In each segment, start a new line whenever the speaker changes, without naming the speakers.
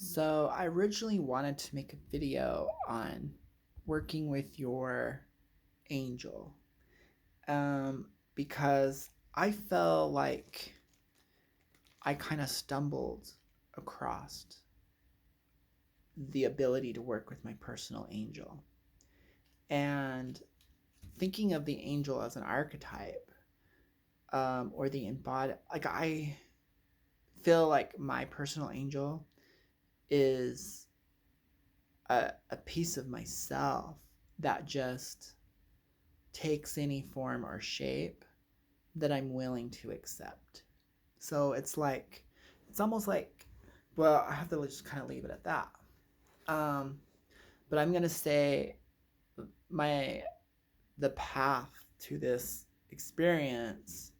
So I originally wanted to make a video on working with your angel, because I felt like I kind of stumbled across the ability to work with my personal angel. And thinking of the angel as an archetype, or the embodied, like I feel like my personal angel is a piece of myself that just takes any form or shape that I'm willing to accept. So it's almost like, well, I have to just kind of leave it at that. Um, but I'm gonna say my the path to this experience,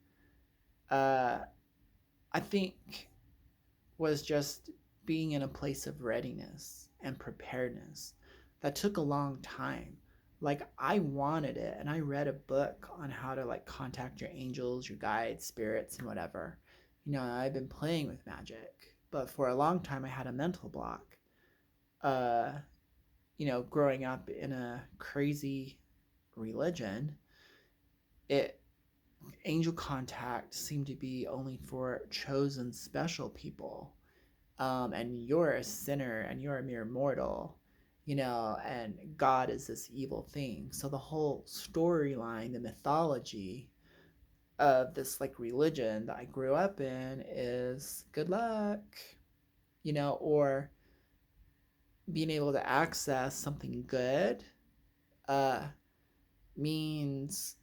uh, I think, was just being in a place of readiness and preparedness that took a long time. Like I wanted it, and I read a book on how to like contact your angels, your guides, spirits, and whatever. I've been playing with magic, but for a long time I had a mental block. uh Growing up in a crazy religion, it angel contact seemed to be only for chosen special people. And you're a sinner and you're a mere mortal, and God is this evil thing. So the whole storyline, the mythology of this like religion that I grew up in is good luck, or being able to access something good uh, means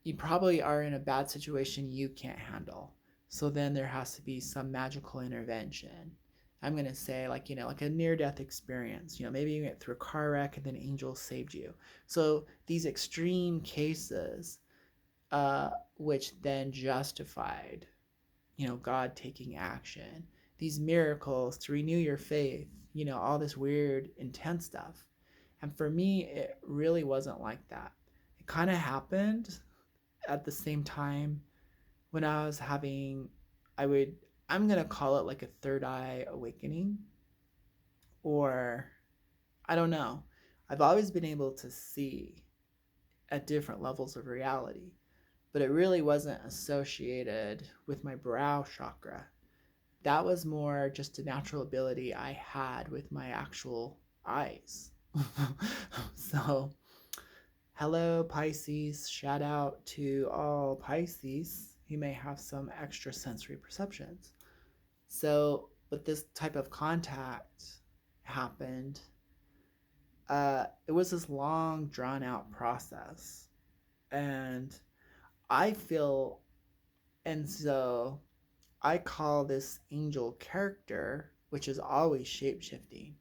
you probably are in a bad situation you can't handle. So then there has to be some magical intervention. I'm gonna say like a near death experience. Maybe you went through a car wreck and then angels saved you. So these extreme cases, uh, which then justified, God taking action. These miracles to renew your faith. All this weird, intense stuff. And for me, it really wasn't like that. It kind of happened at the same time when I was having, I would, I'm going to call it like a third eye awakening, or I don't know. I've always been able to see at different levels of reality, but it really wasn't associated with my brow chakra. That was more just a natural ability I had with my actual eyes. So, hello, Pisces. Shout out to all Pisces who may have some extra sensory perceptions. So, with this type of contact happened, it was this long, drawn out process. And I feel, and so I call this angel character, which is always shape shifting.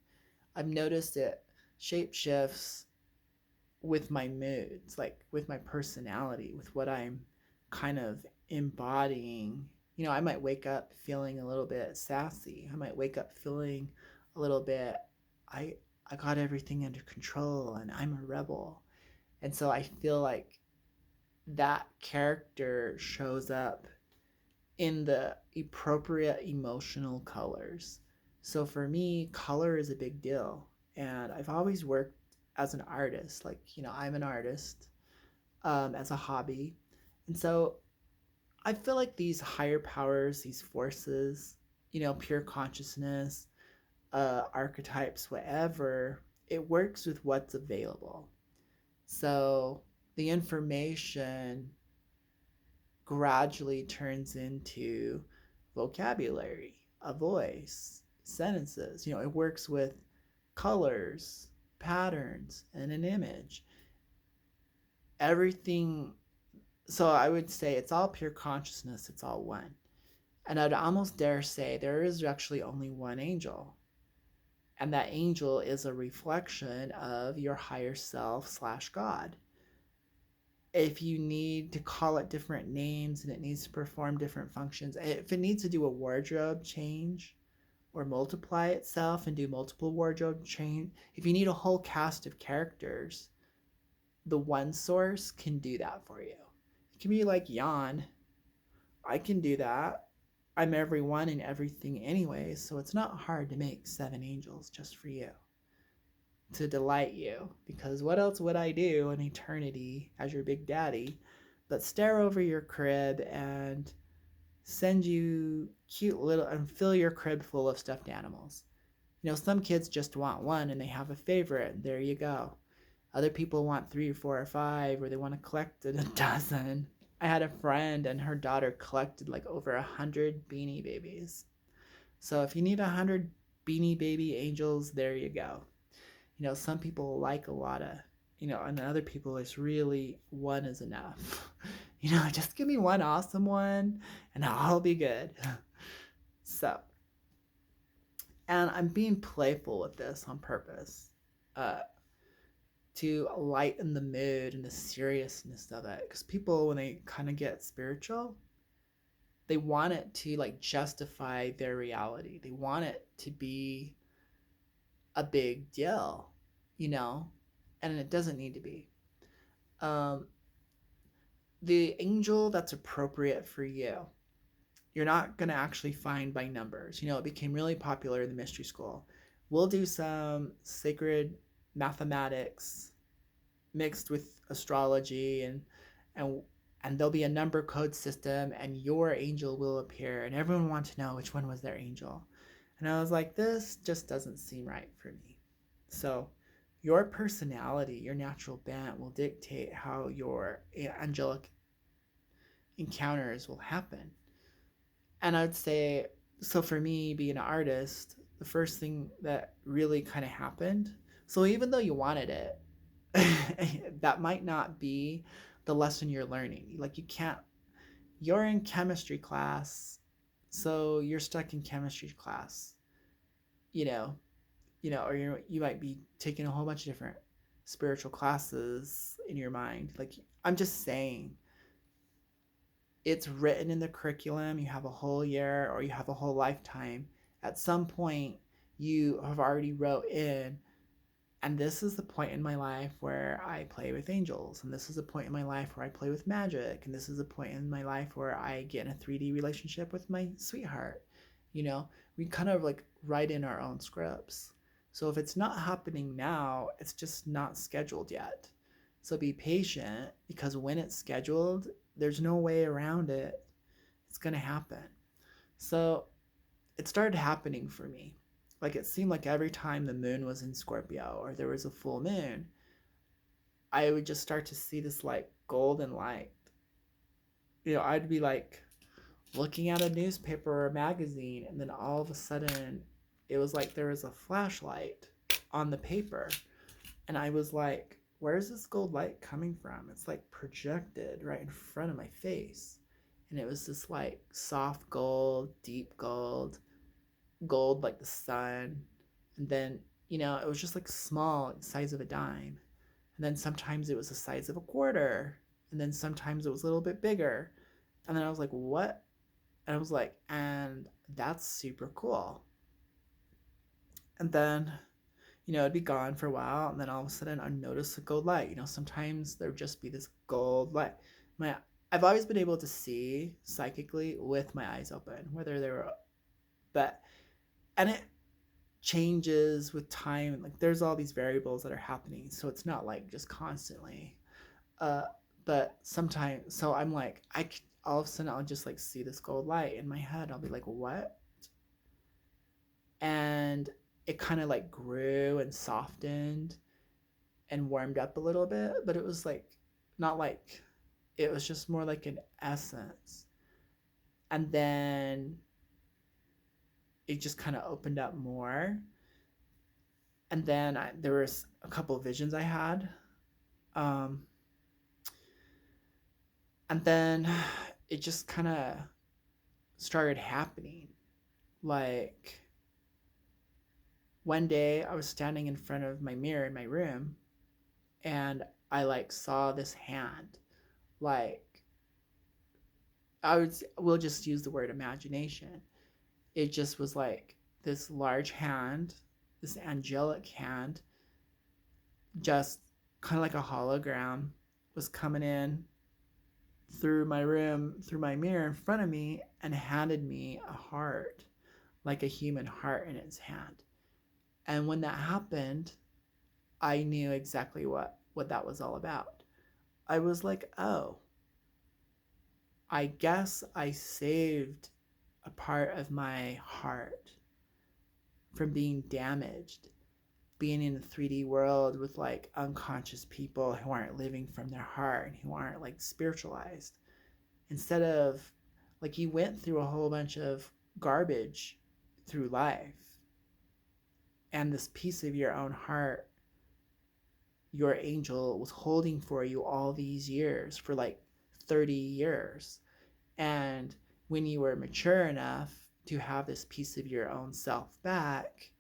I've noticed it shape shifts with my moods, like with my personality, with what I'm kind of embodying. I might wake up feeling a little bit sassy. I might wake up feeling a little bit, I I got everything under control and I'm a rebel. And so I feel like that character shows up in the appropriate emotional colors. So for me, color is a big deal. And I've always worked as an artist. Like, I'm an artist, as a hobby. And so I feel like these higher powers, these forces, pure consciousness, archetypes, whatever, it works with what's available. So the information gradually turns into vocabulary, a voice, sentences. It works with colors, patterns, and an image. Everything. So I would say it's all pure consciousness, it's all one. And I'd almost dare say there is actually only one angel. And that angel is a reflection of your higher self slash God. If you need to call it different names and it needs to perform different functions, if it needs to do a wardrobe change or multiply itself and do multiple wardrobe change, if you need a whole cast of characters, the one source can do that for you. It can be like Jan. I can do that. I'm every one and everything anyway, so it's not hard to make 7 angels just for you, to delight you. Because what else would I do in eternity as your big daddy but stare over your crib and send you cute little and fill your crib full of stuffed animals? Some kids just want one and they have a favorite, and there you go. Other people want three or four or five, or they want to collect a dozen. I had a friend and her daughter collected like over 100 beanie babies. So if you need 100 beanie baby angels, there you go. Some people like a lot of, and other people it's really one is enough. Just give me one awesome one and I'll be good. So, and I'm being playful with this on purpose. Uh, to lighten the mood and the seriousness of it, because people, when they kind of get spiritual, they want it to like justify their reality. They want it to be a big deal, you know and it doesn't need to be. um the angel that's appropriate for you, you're not going to actually find by numbers. It became really popular in the mystery school. We'll do some sacred mathematics mixed with astrology, and and there'll be a number code system, and your angel will appear, and everyone wants to know which one was their angel. And I was like, this just doesn't seem right for me. So your personality, your natural bent will dictate how your angelic encounters will happen. And I'd say, so for me being an artist, the first thing that really kind of happened, so even though you wanted it, that might not be the lesson you're learning. Like, you can't, you're in chemistry class, so you're stuck in chemistry class, you know, or you might be taking a whole bunch of different spiritual classes in your mind. Like, I'm just saying, it's written in the curriculum. You have a whole year or you have a whole lifetime. At some point, you have already wrote in, and this is the point in my life where I play with angels, and this is the point in my life where I play with magic, and this is the point in my life where I get in a 3D relationship with my sweetheart. We kind of like write in our own scripts. So if it's not happening now, it's just not scheduled yet. So be patient, because when it's scheduled, there's no way around it. It's going to happen. So it started happening for me. Like, it seemed like every time the moon was in Scorpio or there was a full moon, I would just start to see this like golden light. I'd be like looking at a newspaper or a magazine, and then all of a sudden it was like there was a flashlight on the paper, and I was like, where's this gold light coming from? It's like projected right in front of my face. And it was this like soft gold, deep gold, gold like the sun. And then, it was just like small, size of a dime. And then sometimes it was the size of a quarter. And then sometimes it was a little bit bigger. And then I was like, what? And I was like, and that's super cool. And then, it'd be gone for a while, and then all of a sudden I'd notice a gold light. Sometimes there'd just be this gold light. I've always been able to see psychically with my eyes open, whether they were, and it changes with time. Like, there's all these variables that are happening, so it's not like just constantly. Uh, but sometimes, so I'm like, all of a sudden I'll just like see this gold light in my head. I'll be like, what? And it kind of like grew and softened and warmed up a little bit, but it was like not like, it was just more like an essence. And then it just kind of opened up more. And then there was a couple of visions I had. And then it just kind of started happening. Like, one day I was standing in front of my mirror in my room, and I like saw this hand. Like, we'll just use the word imagination. It just was like this large hand, this angelic hand, just kind of like a hologram, was coming in through my room, through my mirror in front of me, and handed me a heart, like a human heart in its hand. And when that happened, I knew exactly what that was all about. I was like, oh, I guess I saved a part of my heart from being damaged, being in a 3D world with like unconscious people who aren't living from their heart and who aren't like spiritualized. Instead of like you went through a whole bunch of garbage through life, and this piece of your own heart, your angel was holding for you all these years, for like 30 years. And when you were mature enough to have this piece of your own self back,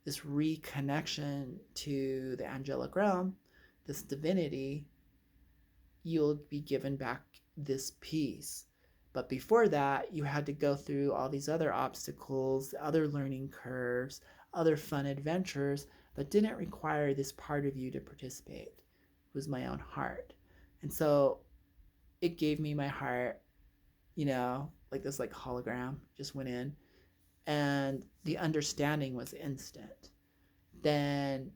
this reconnection to the angelic realm, this divinity, you'll be given back this piece. But before that, you had to go through all these other obstacles, other learning curves, other fun adventures that didn't require this part of you to participate. It was my own heart. And so it gave me my heart, like this like hologram just went in, and the understanding was instant. Then,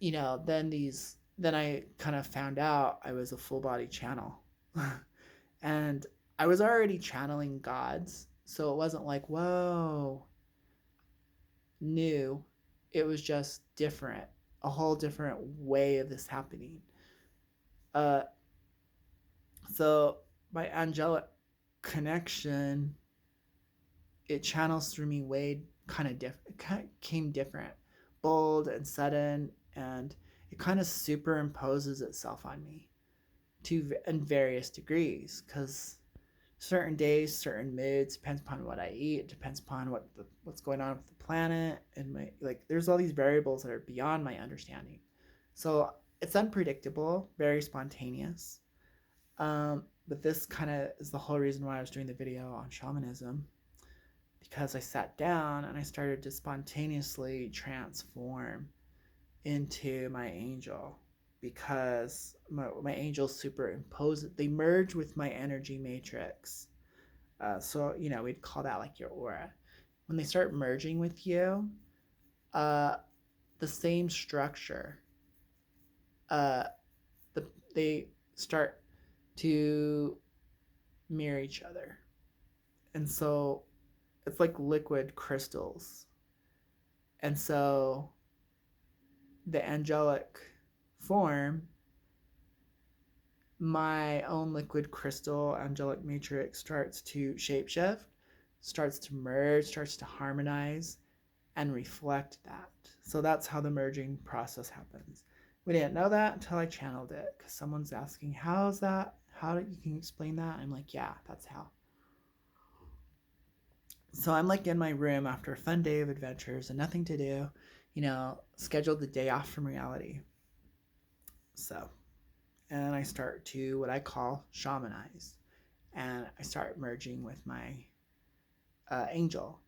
then I kind of found out I was a full body channel. And I was already channeling gods, so it wasn't like, whoa, new. It was just different, a whole different way of this happening. Uh, so my angelic connection, it channels through me way kind of different. It kind of came different, bold and sudden, and it kind of superimposes itself on me to in various degrees, because certain days, certain moods, depends upon what I eat, it depends upon what's going on with the planet, and my like there's all these variables that are beyond my understanding. So it's unpredictable, very spontaneous. But this kind of is the whole reason why I was doing the video on shamanism, because I sat down and I started to spontaneously transform into my angel, because my angels superimpose, they merge with my energy matrix. So, we'd call that like your aura. When they start merging with you, uh, the same structure, uh, they start to mirror each other. And so it's like liquid crystals. And so the angelic form, my own liquid crystal angelic matrix, starts to shapeshift, starts to merge, starts to harmonize and reflect that. So that's how the merging process happens. We didn't know that until I channeled it, because someone's asking, how is that? How you can explain that? I'm like, yeah, that's how. So I'm like in my room after a fun day of adventures and nothing to do, scheduled the day off from reality. So, and I start to what I call shamanize, and I start merging with my angel.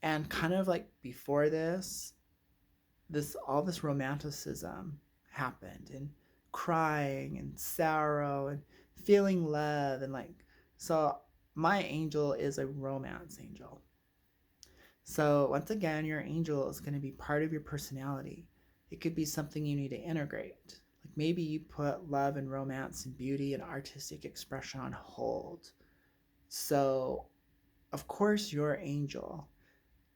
And kind of like before this all this romanticism happened, and crying and sorrow and feeling love, and like, so my angel is a romance angel. So once again, your angel is going to be part of your personality. It could be something you need to integrate. Like maybe you put love and romance and beauty and artistic expression on hold. So of course your angel,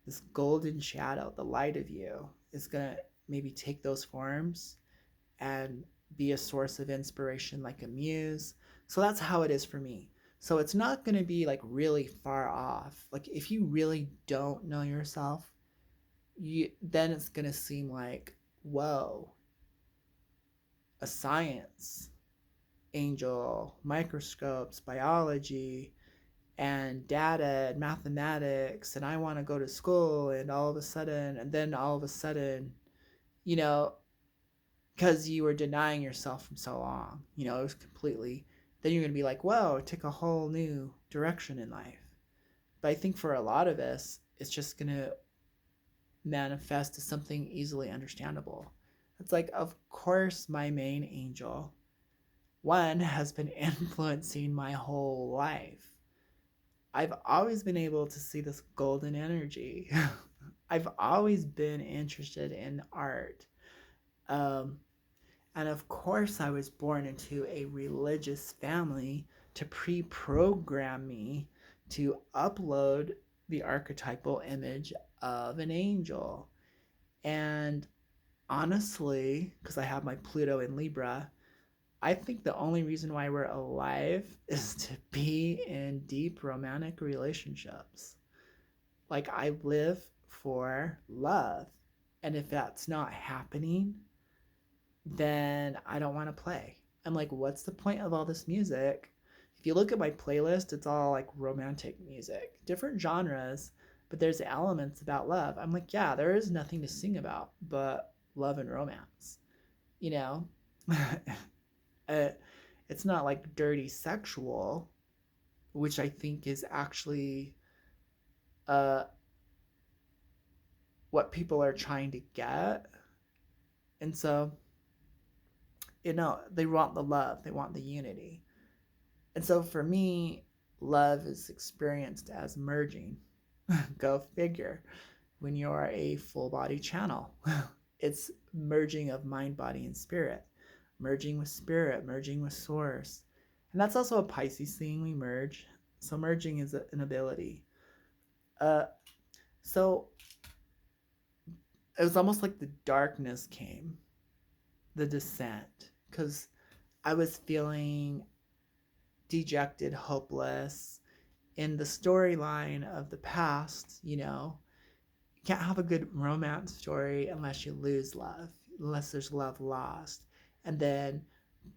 this golden shadow, the light of you, is going to maybe take those forms and be a source of inspiration, like a muse. So that's how it is for me. So it's not going to be like really far off. Like if you really don't know yourself, then it's going to seem like, whoa, a science angel, microscopes, biology, and data and mathematics, and I want to go to school, and then all of a sudden, you know, because you were denying yourself for so long, it was completely, then you're going to be like, whoa, it took a whole new direction in life. But I think for a lot of us, it's just going to manifest as something easily understandable. It's like, of course, my main angel one has been influencing my whole life. I've always been able to see this golden energy. I've always been interested in art. Um, and of course, I was born into a religious family to pre program me to upload the archetypal image of an angel. And honestly, because I have my Pluto in Libra, I think the only reason why we're alive is to be in deep romantic relationships. Like, I live for love. And if that's not happening, then I don't want to play. I'm like, what's the point of all this music? If you look at my playlist, it's all like romantic music, different genres, but there's elements about love. I'm like, yeah, there is nothing to sing about but love and romance, you know? uh, it's not like dirty sexual, which I think is actually uh, what people are trying to get. And so, they want the love, they want the unity. And so for me, love is experienced as merging. Go figure. When you're a full body channel, it's merging of mind, body, and spirit, merging with source. And that's also a Pisces thing. We merge. So merging is an ability. Uh, so it was almost like the darkness came, the descent, because I was feeling dejected, hopeless. In the storyline of the past, you can't have a good romance story unless you lose love, unless there's love lost, and then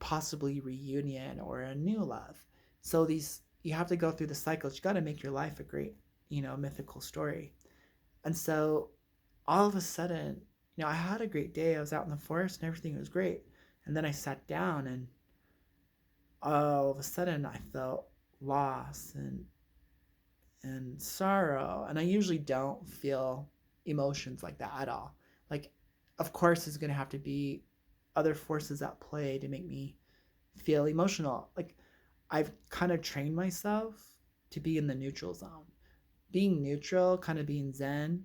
possibly reunion or a new love. So you have to go through the cycles. You got to make your life a great, mythical story. And so all of a sudden, I had a great day. I was out in the forest and everything was great. And then I sat down and all of a sudden I felt loss and sorrow. And I usually don't feel emotions like that at all. Like, of course, there's going to have to be other forces at play to make me feel emotional. Like, I've kind of trained myself to be in the neutral zone. Being neutral, kind of being zen,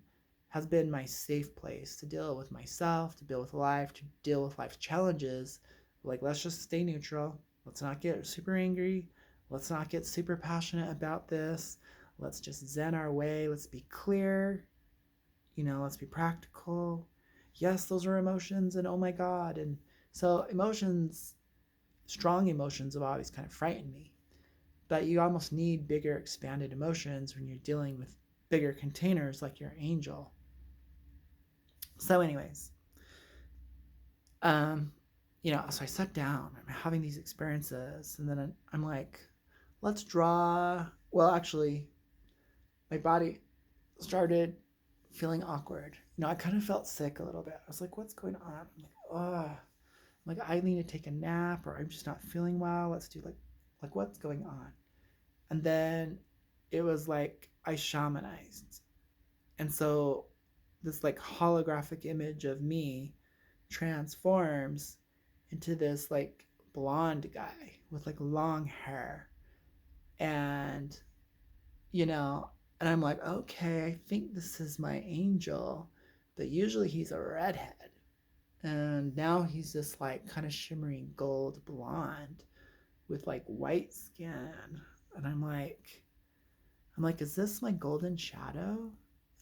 has been my safe place to deal with myself, to deal with life, to deal with life challenges. Like, let's just stay neutral. Let's not get super angry. Let's not get super passionate about this. Let's just zen our way. Let's be clear. Let's be practical. Yes, those are emotions, and oh my God. And so emotions, strong emotions, have always kind of frightened me. But you almost need bigger, expanded emotions when you're dealing with bigger containers like your angel. So, anyways, so I sat down. I'm having these experiences, and then I'm like, let's draw. Well, actually, my body started feeling awkward. I kind of felt sick a little bit. I was like, what's going on? I'm like, oh, like I need to take a nap, or I'm just not feeling well. Let's do like what's going on? And then it was like I shamanized. And so this like holographic image of me transforms into this like blonde guy with like long hair. And, you know, and I'm like, okay, I think this is my angel. But usually he's a redhead. And now he's this like kind of shimmering gold blonde with like white skin. And I'm like, is this my golden shadow?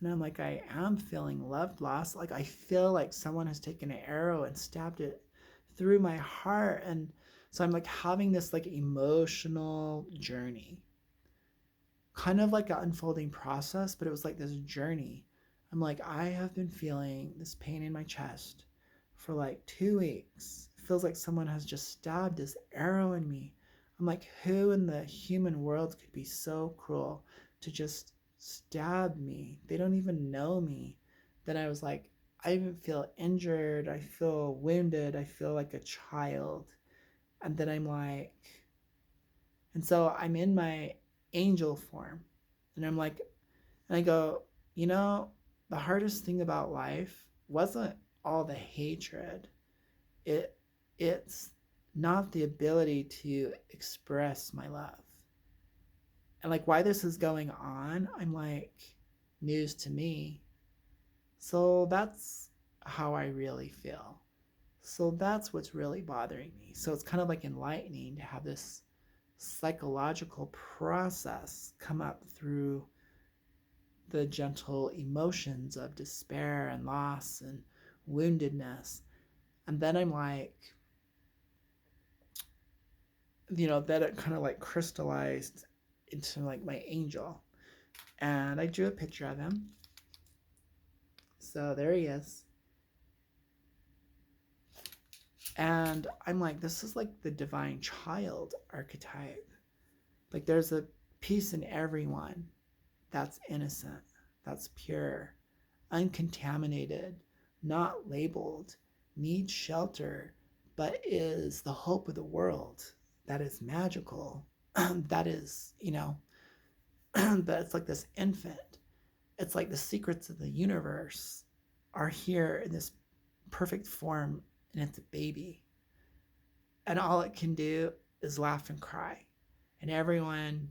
And I'm like, I am feeling love lost. Like, I feel like someone has taken an arrow and stabbed it through my heart. And so I'm like having this like emotional journey, kind of like an unfolding process, but it was like this journey. I'm like, I have been feeling this pain in my chest for like 2 weeks. It feels like someone has just stabbed this arrow in me. I'm like, who in the human world could be so cruel to just stab me? They don't even know me. Then I was like, I even feel injured. I feel wounded. I feel like a child. And then I'm like, and so I'm in my angel form. And I'm like, and I go, the hardest thing about life wasn't all the hatred. It's not the ability to express my love. And like why this is going on, I'm like, news to me. So that's how I really feel. So that's what's really bothering me. So it's kind of like enlightening to have this psychological process come up through the gentle emotions of despair and loss and woundedness. And then I'm like, that it kind of like crystallized into like my angel. And I drew a picture of him. So there he is. And I'm like, this is like the divine child archetype. Like there's a piece in everyone that's innocent, that's pure, uncontaminated, not labeled, needs shelter, but is the hope of the world, that is magical, that is, that it's like this infant. It's like the secrets of the universe are here in this perfect form, and it's a baby. And all it can do is laugh and cry. And everyone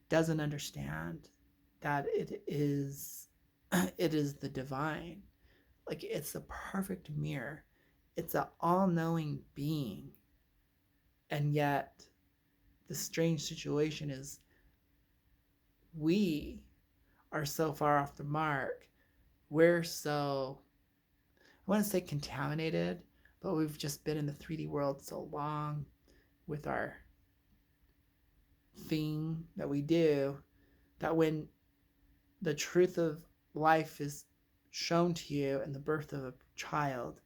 doesn't understand that it is the divine. Like it's the perfect mirror. It's an all-knowing being. And yet the strange situation is we are so far off the mark. We're so, I want to say contaminated, but we've just been in the 3D world so long with our thing that we do that when the truth of life is shown to you in the birth of a child,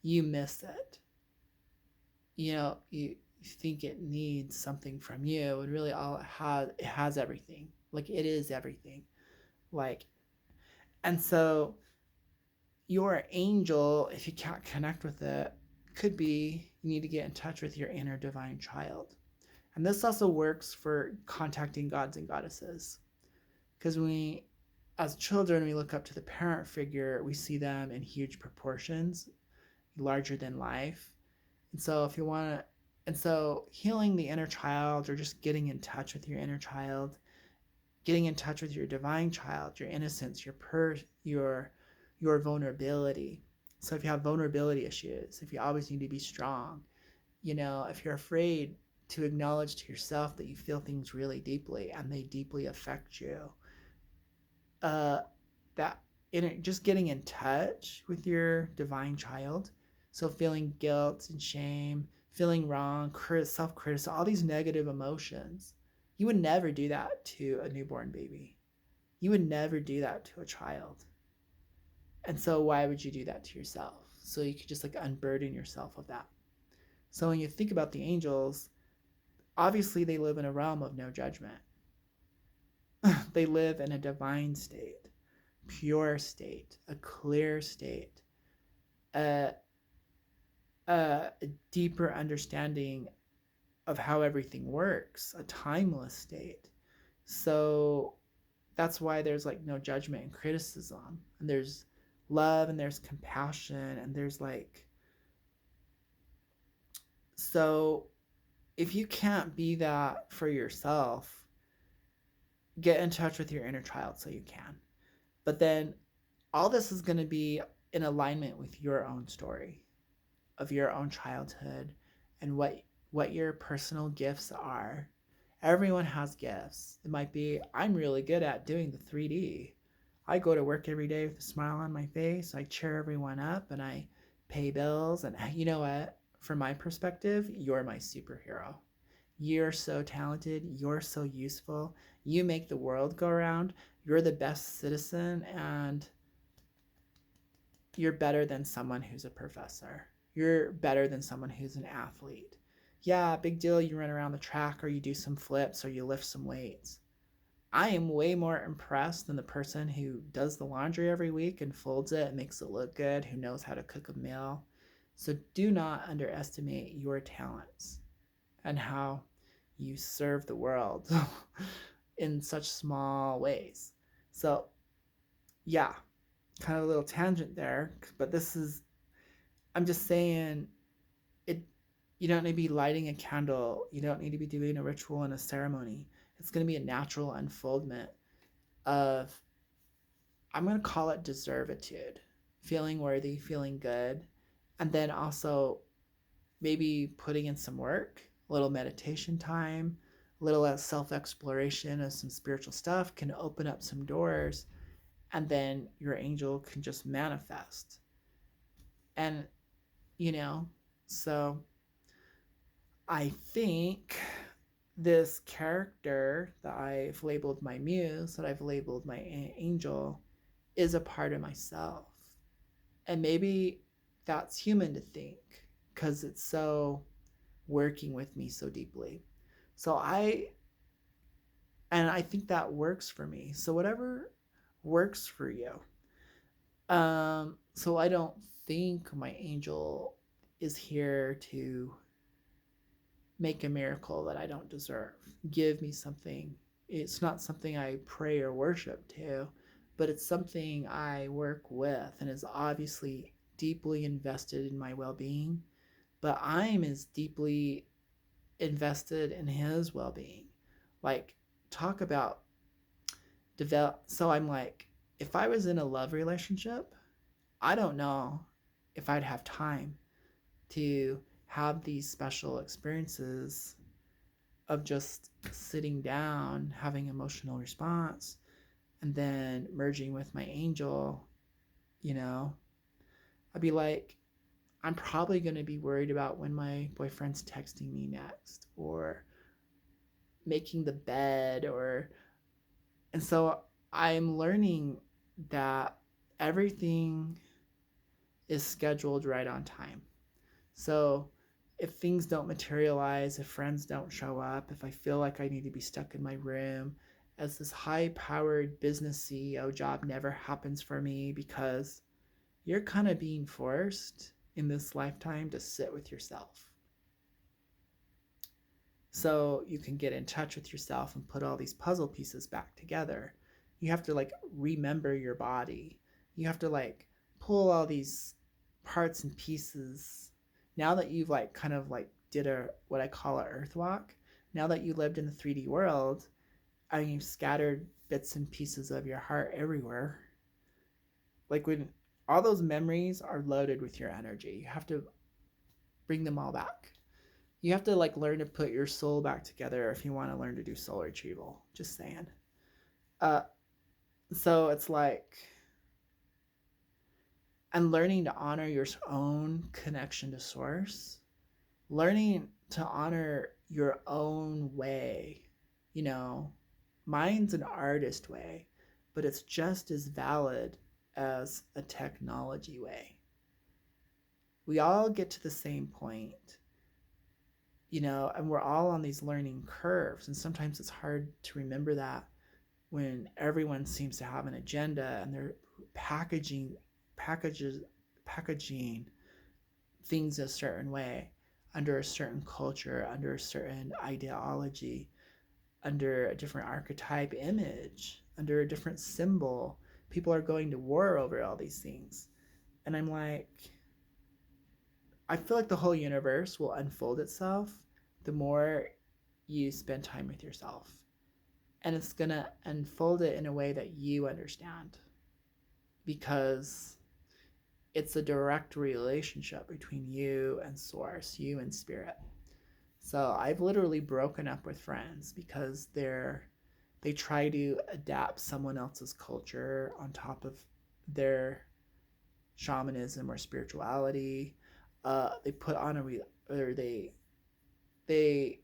you miss it. You think it needs something from you, and really all it has everything. Like it is everything. Like, and so your angel, if you can't connect with it, could be you need to get in touch with your inner divine child. And this also works for contacting gods and goddesses. Because as children, we look up to the parent figure, we see them in huge proportions, larger than life. And so if you want to, and so healing the inner child or just getting in touch with your inner child, getting in touch with your divine child, your innocence, your vulnerability. So if you have vulnerability issues, if you always need to be strong, if you're afraid to acknowledge to yourself that you feel things really deeply and they deeply affect you, that just getting in touch with your divine child. So feeling guilt and shame, feeling wrong, self-criticism, all these negative emotions. You would never do that to a newborn baby. You would never do that to a child. And so why would you do that to yourself? So you could just like unburden yourself of that. So when you think about the angels, obviously they live in a realm of no judgment. They live in a divine state, pure state, a clear state, a, a deeper understanding of how everything works, a timeless state. So that's why there's like no judgment and criticism, and there's love and there's compassion, and there's like, so if you can't be that for yourself, get in touch with your inner child so you can. But then all this is going to be in alignment with your own story of your own childhood and what your personal gifts are. Everyone has gifts. It might be, I'm really good at doing the 3D. I go to work every day with a smile on my face. I cheer everyone up and I pay bills. And you know what? From my perspective, you're my superhero. You're so talented. You're so useful. You make the world go around. You're the best citizen, and you're better than someone who's a professor. You're better than someone who's an athlete. Yeah, big deal, you run around the track or you do some flips or you lift some weights. I am way more impressed than the person who does the laundry every week and folds it and makes it look good, who knows how to cook a meal. So do not underestimate your talents and how you serve the world in such small ways. So, yeah, kind of a little tangent there, but I'm just saying, it You don't need to be lighting a candle. You don't need to be doing a ritual and a ceremony. It's going to be a natural unfoldment of, I'm going to call it deservitude, feeling worthy, feeling good. And then also maybe putting in some work, a little meditation time, a little self exploration of some spiritual stuff can open up some doors. And then your angel can just manifest. And, you know, so I think this character that I've labeled my muse, that I've labeled my angel, is a part of myself. And maybe that's human to think because it's so working with me so deeply. So I think that works for me. So whatever works for you. So I don't think my angel is here to make a miracle that I don't deserve. Give me something. It's not something I pray or worship to, but it's something I work with and is obviously deeply invested in my well being. But I'm as deeply invested in his well being. Like, talk about develop. So I'm like, if I was in a love relationship, I don't know if I'd have time to have these special experiences of just sitting down, having emotional response, and then merging with my angel, you know, I'd be like, I'm probably going to be worried about when my boyfriend's texting me next or making the bed and so I'm learning that everything is scheduled right on time. So if things don't materialize, if friends don't show up, if I feel like I need to be stuck in my room, as this high powered business CEO job never happens for me because you're kind of being forced in this lifetime to sit with yourself. So you can get in touch with yourself and put all these puzzle pieces back together. You have to like remember your body. You have to like pull all these parts and pieces. Now that you've like kind of like did a what I call a earth walk, now that you lived in the 3D world and you've scattered bits and pieces of your heart everywhere, like when all those memories are loaded with your energy, you have to bring them all back. You have to like learn to put your soul back together if you want to learn to do soul retrieval. Just saying. Uh, so it's like, and learning to honor your own connection to source, learning to honor your own way. You know, mine's an artist way, but it's just as valid as a technology way. We all get to the same point, you know, and we're all on these learning curves. And sometimes it's hard to remember that when everyone seems to have an agenda and they're packaging packages packaging things a certain way under a certain culture, under a certain ideology, under a different archetype image, under a different symbol. People are going to war over all these things. And I'm like, I feel like the whole universe will unfold itself the more you spend time with yourself. And it's going to unfold it in a way that you understand because it's a direct relationship between you and source, you and spirit. So I've literally broken up with friends because they try to adapt someone else's culture on top of their shamanism or spirituality. They put on or they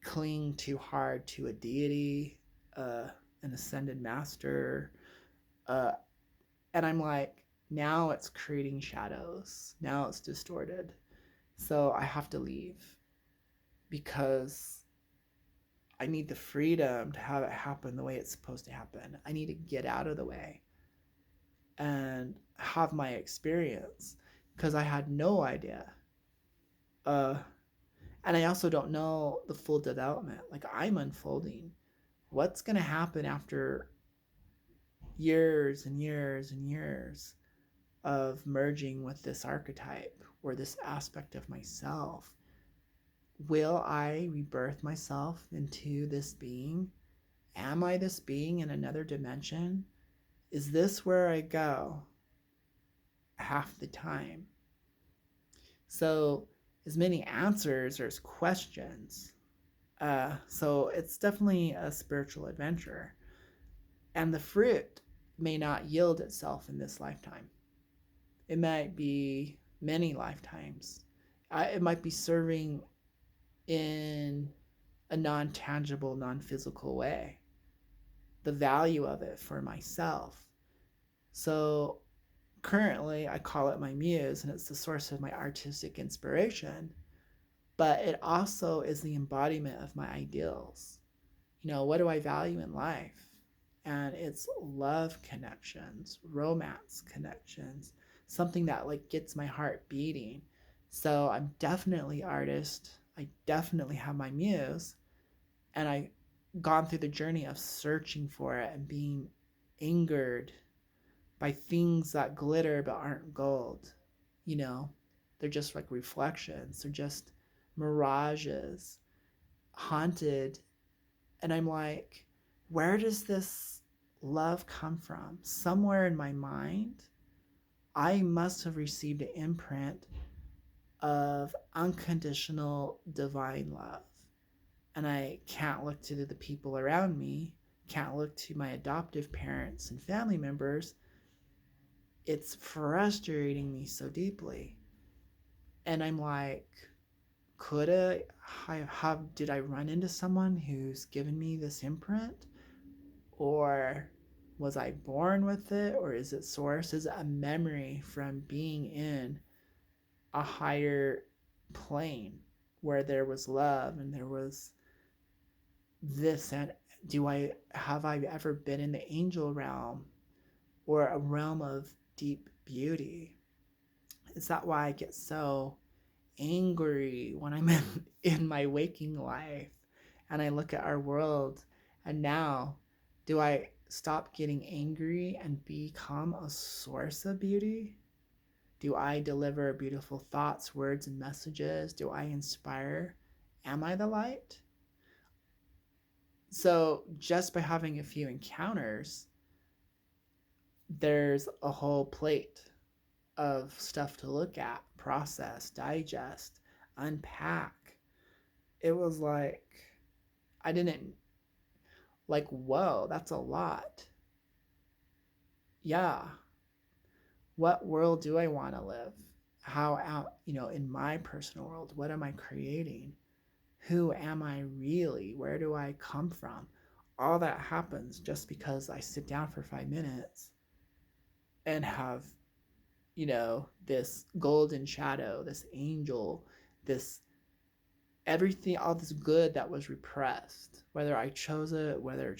cling too hard to a deity, an ascended master, uh, and I'm like, now it's creating shadows. Now it's distorted. So I have to leave because I need the freedom to have it happen the way it's supposed to happen. I need to get out of the way and have my experience because I had no idea. Uh, and I also don't know the full development. Like I'm unfolding. What's going to happen after years and years and years of merging with this archetype or this aspect of myself? will I rebirth myself into this being? Am I this being in another dimension? Is this where I go half the time? So, as many answers as questions. So, it's definitely a spiritual adventure. And the fruit may not yield itself in this lifetime. It might be many lifetimes. It might be serving in a non tangible, non physical way. The value of it for myself. So currently, I call it my muse, and it's the source of my artistic inspiration. But it also is the embodiment of my ideals. What do I value in life? And it's love connections, romance connections, something that like gets my heart beating. So I'm definitely artist. I definitely have my muse, and I gone through the journey of searching for it and being angered by things that glitter but aren't gold. You know, they're just like reflections, they're just mirages, haunted. And I'm like, where does this love come from? Somewhere in my mind, I must have received an imprint of unconditional divine love. And I can't look to the people around me, can't look to my adoptive parents and family members. It's frustrating me so deeply. And I'm like, did I run into someone who's given me this imprint? Or was I born with it? Or is it source? Is it a memory from being in a higher plane where there was love and there was this? And have I ever been in the angel realm or a realm of deep beauty? Is that why I get so angry when I'm in my waking life and I look at our world? And now, do I stop getting angry and become a source of beauty? Do I deliver beautiful thoughts, words, and messages? Do I inspire? Am I the light? So, just by having a few encounters, there's a whole plate of stuff to look at, process, digest, unpack. It was like, I didn't, like, whoa, that's a lot. Yeah. What world do I want to live? How out, in my personal world, what am I creating? Who am I really? Where do I come from? All that happens just because I sit down for 5 minutes and have, this golden shadow, this angel, this everything, all this good that was repressed, whether I chose it, whether